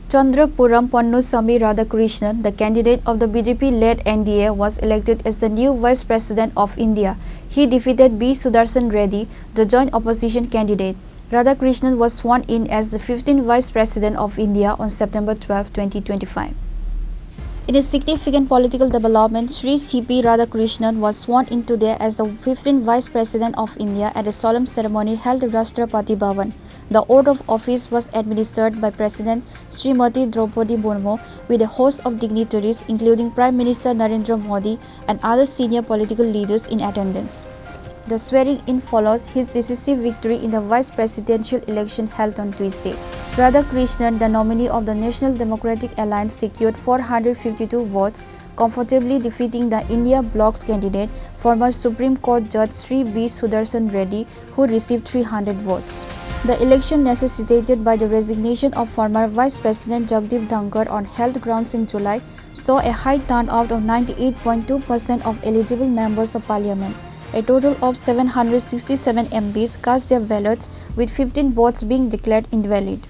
Chandrapuram Ponnusamy Radhakrishnan, the candidate of the BJP-led NDA, was elected as the new Vice President of India. He defeated Sudershan Reddy, the joint opposition candidate. Radhakrishnan was sworn in as the 15th Vice President of India on September 12, 2025. In a significant political development, Sri C.P. Radhakrishnan was sworn in today as the 15th Vice President of India at a solemn ceremony held at Rashtrapati Bhavan. The oath of office was administered by President Srimati Draupadi Murmu with a host of dignitaries including Prime Minister Narendra Modi and other senior political leaders in attendance. The swearing-in follows his decisive victory in the vice presidential election held on Tuesday. Radhakrishnan, the nominee of the National Democratic Alliance, secured 452 votes, comfortably defeating the India Bloc's candidate, former Supreme Court Judge Sri B. Sudershan Reddy, who received 300 votes. The election necessitated by the resignation of former Vice President Jagdeep Dhankar on health grounds in July saw a high turnout of 98.2% of eligible members of parliament. A total of 767 MPs cast their ballots, with 15 votes being declared invalid.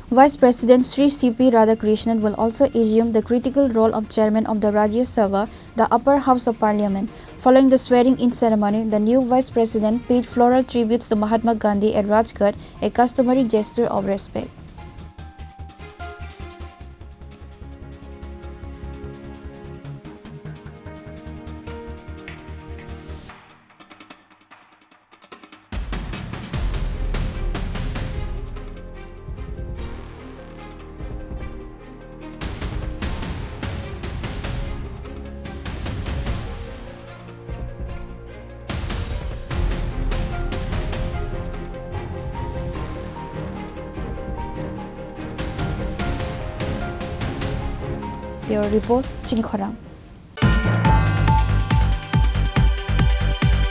Vice President Sri C.P. Radhakrishnan will also assume the critical role of Chairman of the Rajya Sabha, the upper house of parliament. Following the swearing-in ceremony, the new Vice President paid floral tributes to Mahatma Gandhi at Rajghat, a customary gesture of respect. Your report, Chini Khorang.